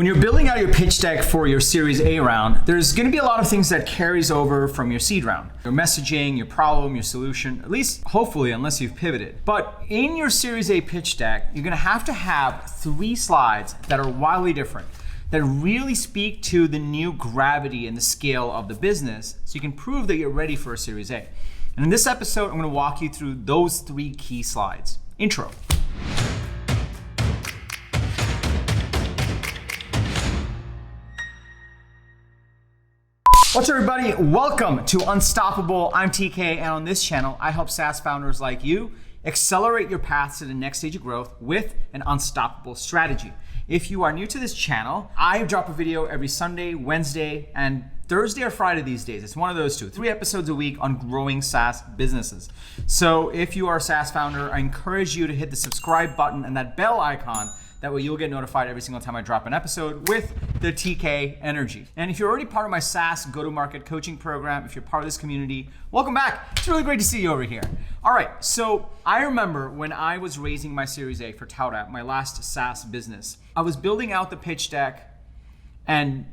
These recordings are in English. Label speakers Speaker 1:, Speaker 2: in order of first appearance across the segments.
Speaker 1: When you're building out your pitch deck for your Series A round, there's going to be a lot of things that carries over from your seed round. Your messaging, your problem, your solution, at least hopefully, unless you've pivoted. But in your Series A pitch deck, you're going to have 3 slides that are wildly different, that really speak to the new gravity and the scale of the business, so you can prove that you're ready for a Series A. And in this episode, I'm going to walk you through those 3 key slides. Intro. What's up, everybody? Welcome to Unstoppable. I'm TK, and on this channel, I help SaaS founders like you accelerate your path to the next stage of growth with an unstoppable strategy. If you are new to this channel, I drop a video every Sunday, Wednesday, and Thursday or Friday these days. It's one of those 2. 3 episodes a week on growing SaaS businesses. So if you are a SaaS founder, I encourage you to hit the subscribe button and that bell icon. That way you'll get notified every single time I drop an episode with the TK energy. And if you're already part of my SaaS go-to-market coaching program, if you're part of this community, welcome back. It's really great to see you over here. All right, so I remember when I was raising my Series A for ToutApp, my last SaaS business, I was building out the pitch deck and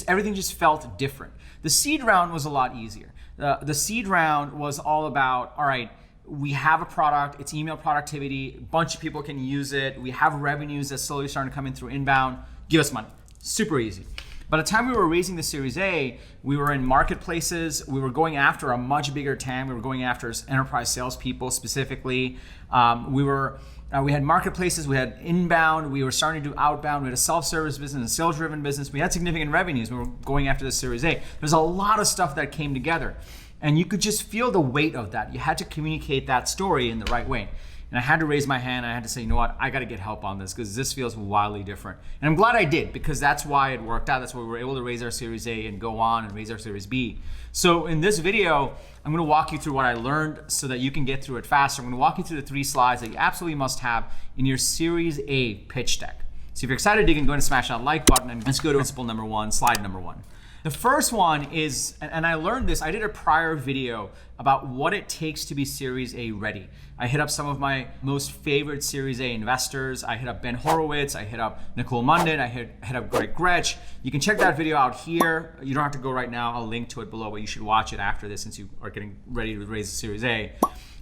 Speaker 1: everything just felt different. The seed round was a lot easier. The seed round was all about, all right, we have a product, it's email productivity, a bunch of people can use it, we have revenues that's slowly starting to come in through inbound, give us money. Super easy. By the time we were raising the Series A, we were in marketplaces, we were going after a much bigger TAM, we were going after enterprise salespeople specifically. We had marketplaces, we had inbound, we were starting to do outbound, we had a self-service business, a sales-driven business, we had significant revenues, we were going after the Series A. There's a lot of stuff that came together. And you could just feel the weight of that. You had to communicate that story in the right way. And I had to raise my hand. I had to say, you know what? I got to get help on this because this feels wildly different. And I'm glad I did, because that's why it worked out. That's why we were able to raise our Series A and go on and raise our Series B. So in this video, I'm going to walk you through what I learned so that you can get through it faster. I'm going to walk you through the 3 slides that you absolutely must have in your Series A pitch deck. So if you're excited, you can go ahead and smash that like button and let's go to principle number 1, slide number 1. The first one is, and I learned this, I did a prior video about what it takes to be Series A ready. I hit up some of my most favorite Series A investors. I hit up Ben Horowitz, I hit up Nicole Munden, I hit up Greg Gretsch. You can check that video out here. You don't have to go right now. I'll link to it below, but you should watch it after this since you are getting ready to raise a Series A.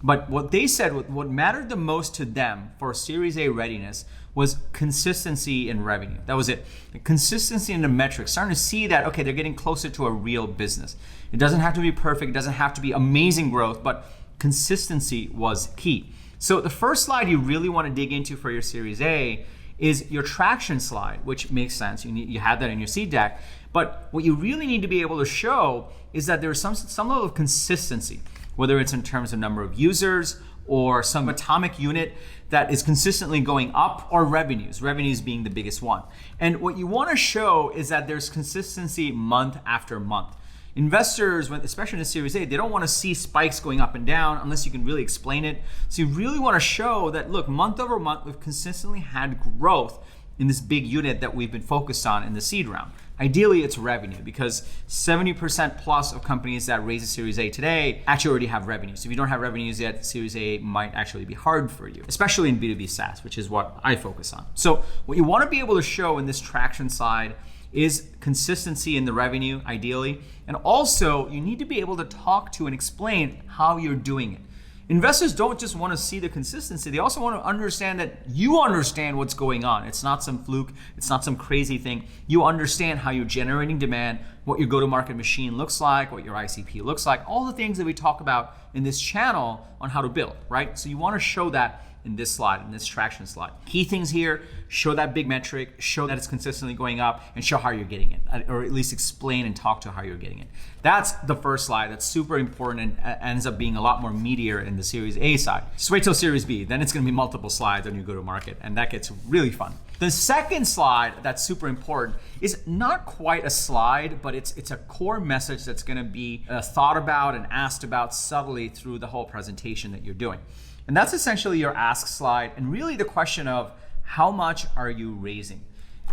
Speaker 1: But what they said, what mattered the most to them for Series A readiness was consistency in revenue. That was it. The consistency in the metrics, starting to see that, okay, they're getting closer to a real business. It doesn't have to be perfect, it doesn't have to be amazing growth, but consistency was key. So the first slide you really want to dig into for your Series A is your traction slide, which makes sense. You have that in your seed deck. But what you really need to be able to show is that there's some level of consistency, whether it's in terms of number of users or some atomic unit that is consistently going up, or revenues being the biggest one. And what you want to show is that there's consistency month after month. Investors, especially in a Series A, they don't want to see spikes going up and down unless you can really explain it. So you really want to show that, look, month over month, we've consistently had growth in this big unit that we've been focused on in the seed round. Ideally, it's revenue, because 70% plus of companies that raise a Series A today actually already have revenues. If you don't have revenues yet, Series A might actually be hard for you, especially in B2B SaaS, which is what I focus on. So what you want to be able to show in this traction slide is consistency in the revenue, ideally. And also, you need to be able to talk to and explain how you're doing it. Investors don't just want to see the consistency, they also want to understand that you understand what's going on. It's not some fluke, it's not some crazy thing. You understand how you're generating demand, what your go-to-market machine looks like, what your ICP looks like, all the things that we talk about in this channel on how to build, right? So you want to show that in this slide, in this traction slide. Key things here: show that big metric, show that it's consistently going up, and show how you're getting it, or at least explain and talk to how you're getting it. That's the first slide. That's super important and ends up being a lot more meatier in the Series A side. Just wait till Series B, then it's gonna be multiple slides on your go-to-market, and that gets really fun. The second slide that's super important is not quite a slide, but it's a core message that's gonna be thought about and asked about subtly through the whole presentation that you're doing. And that's essentially your ask slide, and really the question of how much are you raising?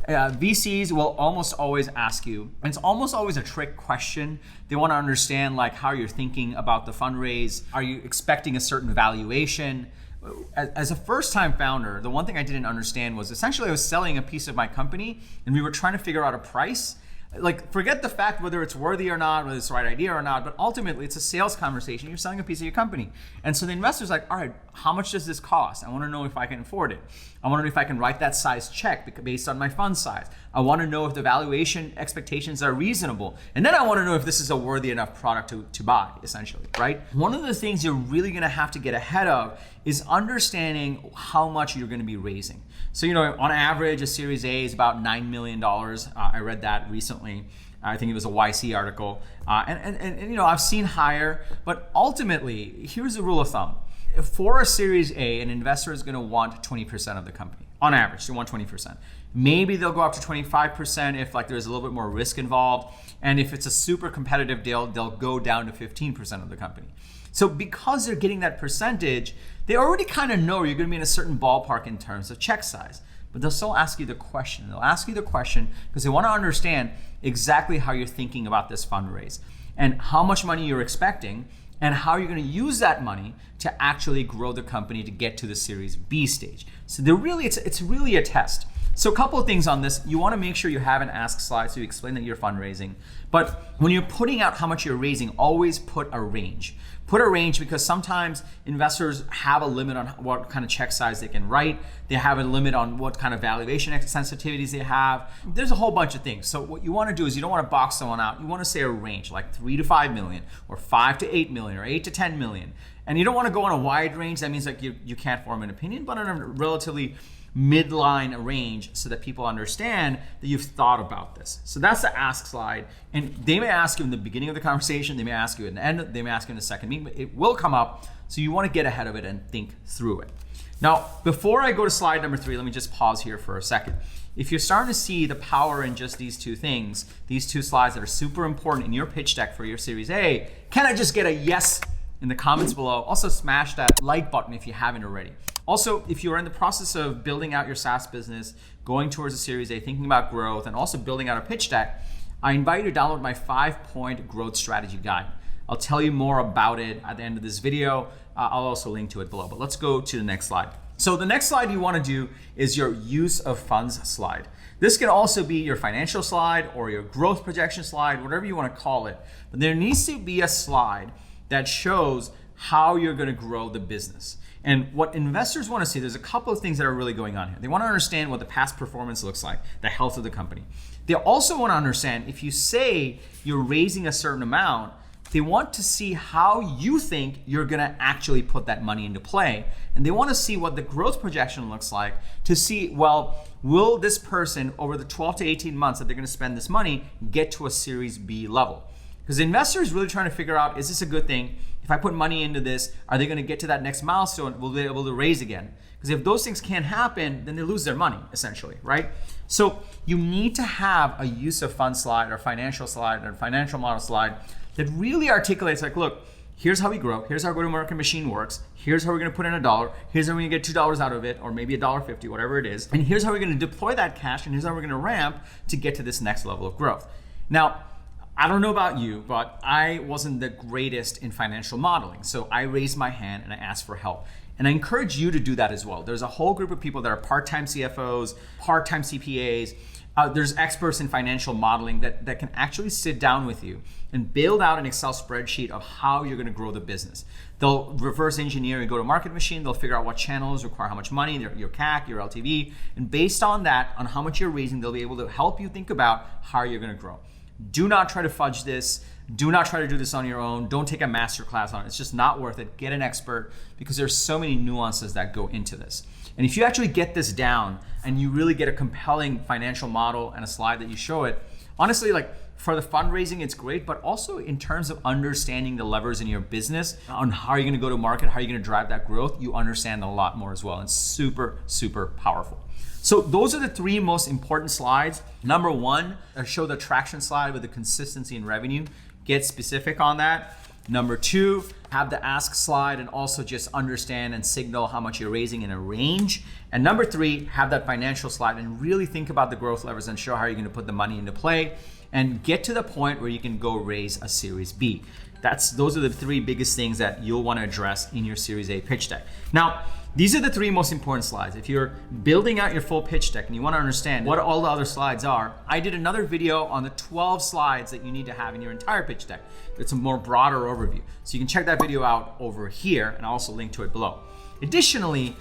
Speaker 1: VCs will almost always ask you, and it's almost always a trick question. They want to understand like how you're thinking about the fundraise. Are you expecting a certain valuation? As a first-time founder, the one thing I didn't understand was essentially I was selling a piece of my company and we were trying to figure out a price. Like, forget the fact whether it's worthy or not, whether it's the right idea or not, but ultimately it's a sales conversation. You're selling a piece of your company. And so the investor's like, all right, how much does this cost? I want to know if I can afford it. I want to know if I can write that size check based on my fund size. I want to know if the valuation expectations are reasonable. And then I want to know if this is a worthy enough product to buy, essentially, right? One of the things you're really going to have to get ahead of is understanding how much you're going to be raising. So, on average, a Series A is about $9 million. I read that recently. I think it was a YC article. And I've seen higher, but ultimately, here's the rule of thumb. For a Series A, an investor is going to want 20% of the company. On average, they want 20%. Maybe they'll go up to 25% if there's a little bit more risk involved. And if it's a super competitive deal, they'll go down to 15% of the company. So because they're getting that percentage, they already kind of know you're going to be in a certain ballpark in terms of check size. But they'll still ask you the question. They'll ask you the question because they want to understand exactly how you're thinking about this fundraise and how much money you're expecting and how you're going to use that money to actually grow the company to get to the Series B stage. So it's really a test. So a couple of things on this. You want to make sure you have an ask slide so you explain that you're fundraising. But when you're putting out how much you're raising, always put a range. Put a range because sometimes investors have a limit on what kind of check size they can write. They have a limit on what kind of valuation sensitivities they have. There's a whole bunch of things. So what you want to do is you don't want to box someone out. You want to say a range like 3 to 5 million or 5 to 8 million or 8 to 10 million. And you don't want to go on a wide range. That means you can't form an opinion, but on a relatively midline range so that people understand that you've thought about this. So that's the ask slide. And they may ask you in the beginning of the conversation, they may ask you at the end, they may ask you in the second meeting, but it will come up. So you want to get ahead of it and think through it. Now, before I go to slide number 3, let me just pause here for a second. If you're starting to see the power in just these two things, these two slides that are super important in your pitch deck for your Series A, can I just get a yes in the comments below? Also smash that like button if you haven't already. Also, if you're in the process of building out your SaaS business, going towards a Series A, thinking about growth, and also building out a pitch deck, I invite you to download my 5-point growth strategy guide. I'll tell you more about it at the end of this video. I'll also link to it below, but let's go to the next slide. So the next slide you want to do is your use of funds slide. This can also be your financial slide or your growth projection slide, whatever you want to call it. But there needs to be a slide that shows how you're going to grow the business. And what investors want to see, there's a couple of things that are really going on here. They want to understand what the past performance looks like, the health of the company. They also want to understand if you say you're raising a certain amount, they want to see how you think you're going to actually put that money into play. And they want to see what the growth projection looks like to see, well, will this person over the 12 to 18 months that they're going to spend this money get to a Series B level? Because the investor is really trying to figure out, is this a good thing? If I put money into this, are they going to get to that next milestone? Will they be able to raise again? Because if those things can't happen, then they lose their money, essentially, right? So you need to have a use of funds slide or financial slide or financial model slide that really articulates like, look, here's how we grow. Here's how our go-to-market machine works. Here's how we're going to put in $1. Here's how we're going to get $2 out of it, or maybe $1.50, whatever it is. And here's how we're going to deploy that cash, and here's how we're going to ramp to get to this next level of growth. Now, I don't know about you, but I wasn't the greatest in financial modeling. So I raised my hand and I asked for help. And I encourage you to do that as well. There's a whole group of people that are part-time CFOs, part-time CPAs. There's experts in financial modeling that can actually sit down with you and build out an Excel spreadsheet of how you're going to grow the business. They'll reverse engineer your go-to-market machine. They'll figure out what channels require how much money, your CAC, your LTV. And based on that, on how much you're raising, they'll be able to help you think about how you're going to grow. Do not try to fudge this. Do not try to do this on your own. Don't take a master class on it. It's just not worth it. Get an expert because there's so many nuances that go into this. And if you actually get this down and you really get a compelling financial model and a slide that you show it, honestly, like for the fundraising, it's great, but also in terms of understanding the levers in your business on how you're going to go to market, how you're going to drive that growth, you understand a lot more as well. It's super, super powerful. So those are the 3 most important slides. Number 1, show the traction slide with the consistency in revenue. Get specific on that. Number 2, have the ask slide and also just understand and signal how much you're raising in a range. And number 3, have that financial slide and really think about the growth levers and show how you're gonna put the money into play and get to the point where you can go raise a Series B. Those are the 3 biggest things that you'll wanna address in your Series A pitch deck. Now, these are the 3 most important slides. If you're building out your full pitch deck and you want to understand what all the other slides are, I did another video on the 12 slides that you need to have in your entire pitch deck. It's a more broader overview. So you can check that video out over here, and I'll also link to it below. Additionally,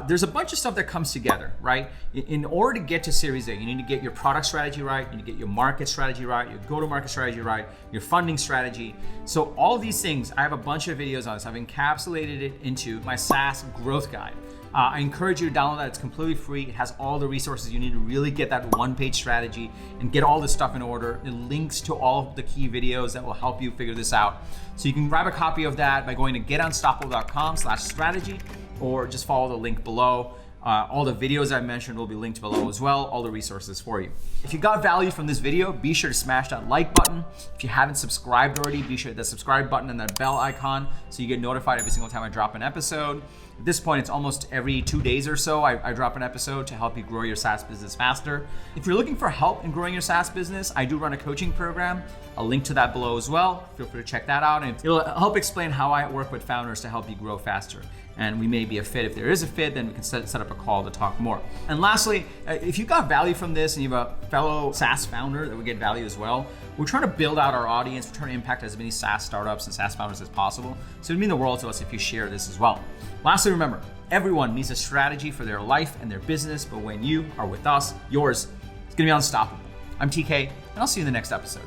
Speaker 1: there's a bunch of stuff that comes together, right? In order to get to Series A, you need to get your product strategy right, you need to get your market strategy right, your go-to-market strategy right, your funding strategy. So all of these things, I have a bunch of videos on this. I've encapsulated it into my SaaS growth guide. I encourage you to download that. It's completely free. It has all the resources you need to really get that one-page strategy and get all this stuff in order. It links to all of the key videos that will help you figure this out. So you can grab a copy of that by going to getunstoppable.com/strategy, or just follow the link below. All the videos I mentioned will be linked below as well, all the resources for you. If you got value from this video, be sure to smash that like button. If you haven't subscribed already, be sure to hit the subscribe button and that bell icon so you get notified every single time I drop an episode. At this point, it's almost every 2 days or so I drop an episode to help you grow your SaaS business faster. If you're looking for help in growing your SaaS business, I do run a coaching program. I'll link to that below as well. Feel free to check that out, and it'll help explain how I work with founders to help you grow faster. And we may be a fit. If there is a fit, then we can set up a call to talk more. And lastly, if you got value from this and you have a fellow SaaS founder that would get value as well, we're trying to build out our audience. We're trying to impact as many SaaS startups and SaaS founders as possible. So it'd mean the world to us if you share this as well. Lastly, remember, everyone needs a strategy for their life and their business, but when you are with us, yours is gonna be unstoppable. I'm TK, and I'll see you in the next episode.